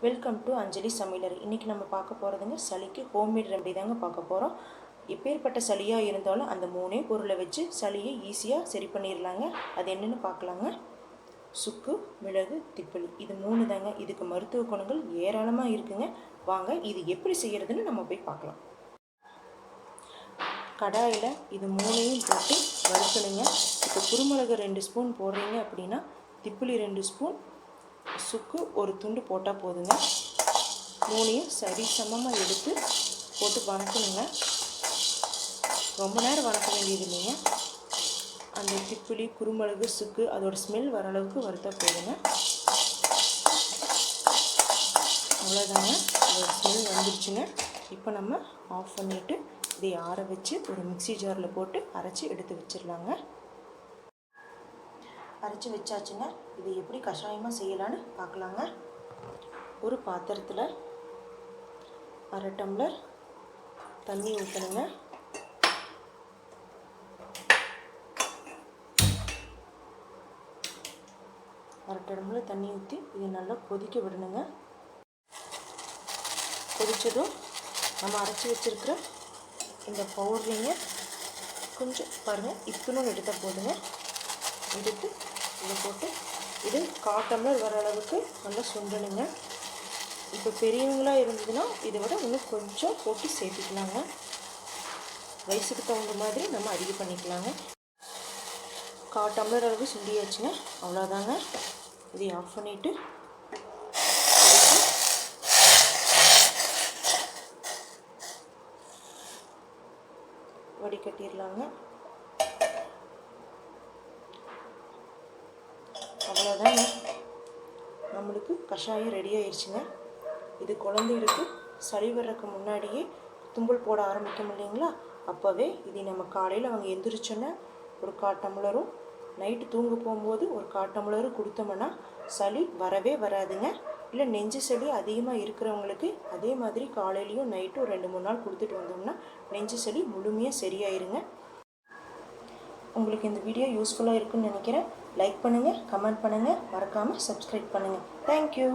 Welcome to அஞ்சலி சமையலறை. இன்றைக்கி நம்ம பார்க்க போகிறதுங்க சளிக்கு ஹோம்மேட் ரெமடி தாங்க பார்க்க போகிறோம். எப்பேற்பட்ட சளியாக இருந்தாலும் அந்த 3 பொருளை வச்சு சளியை ஈஸியாக சரி பண்ணிடலாங்க. அது என்னென்னு பார்க்கலாங்க. சுக்கு, மிளகு, திப்பிலி, இது 3 தாங்க. இதுக்கு மருத்துவ குணங்கள் ஏராளமாக இருக்குங்க. வாங்க இது எப்படி செய்கிறதுன்னு நம்ம போய் பார்க்கலாம். கடாயில் இது 3ஐயும் போட்டு வறுக்கணுங்க. இப்போ குருமிளகு 2 ஸ்பூன் போடுறீங்க அப்படின்னா திப்பிலி 2 ஸ்பூன், சுக்கு ஒரு துண்டு போட்டால் போதுங்க. 3ஐயும் சரி சமமாக எடுத்து போட்டு வணக்கணுங்க. ரொம்ப நேரம் வணக்க வேண்டியது இல்லைங்க. அந்த திப்பிலி, குருமிளகு, சுக்கு அதோட ஸ்மெல் வர அளவுக்கு வறுத்தா போதுங்க. அவ்வளோதாங்க, அதோட ஸ்மெல் வந்துருச்சுங்க. இப்போ நம்ம ஆஃப் பண்ணிவிட்டு இதை ஆற வச்சு ஒரு மிக்சி ஜாரில் போட்டு அரைச்சி எடுத்து வச்சிடலாங்க. அரைச்சி வச்சாச்சுங்க. இதை எப்படி கஷாயமாக செய்யலான்னு பார்க்கலாங்க. ஒரு பாத்திரத்தில் 1/2 டம்ளர் தண்ணி ஊற்றணுங்க. அரை டம்ளர் தண்ணி ஊற்றி இதை நல்லா கொதிக்க விடணுங்க. கொதித்ததும் நம்ம அரைச்சி வச்சுருக்கிற இந்த பவுடரிங்க கொஞ்சம் பாருங்கள், இத்தனும் எடுத்தால் போதுங்க. எடுத்து இதை போட்டு இது 1/4 டம்ளர் வர அளவுக்கு நல்லா சுண்டணுங்க. இப்போ பெரியவங்களாக இருந்ததுன்னா இதை விட இன்னும் கொஞ்சம் போட்டு சேர்த்துக்கலாங்க. வயசுக்கு தகுந்த மாதிரி நம்ம அதிகம் பண்ணிக்கலாங்க. 1/4 டம்ளர் அளவு சுண்டியாச்சுங்க. அவ்வளோதாங்க. இதை ஆஃப் பண்ணிவிட்டு வடிகட்டிடலாங்க. அவ்வளோதாங்க, நம்மளுக்கு கஷாயம் ரெடி ஆயிடுச்சுங்க. இது குழந்தைகளுக்கு சளி வர்றதுக்கு முன்னாடியே தும்பல் போட ஆரம்பிக்கும் இல்லைங்களா, அப்போவே இதை நம்ம காலையில் அவங்க எந்திரிச்சோன்னா ஒரு 1/4 டம்ளரும், நைட்டு தூங்க போகும்போது ஒரு 1/4 டம்ளரும் கொடுத்தோம்னா சளி வரவே வராதுங்க. இல்லை நெஞ்சு சளி அதிகமாக இருக்கிறவங்களுக்கு அதே மாதிரி காலையிலையும் நைட்டும் 2-3 நாள் கொடுத்துட்டு வந்தோம்னா நெஞ்சு சளி முழுமையாக சரியாயிருங்க. உங்களுக்கு இந்த வீடியோ யூஸ்ஃபுல்லாக இருக்குன்னு நினைக்கிறேன். லைக் பண்ணுங்கள், கமெண்ட் பண்ணுங்கள், மறக்காமல் சப்ஸ்கிரைப் பண்ணுங்கள். தேங்க்யூ.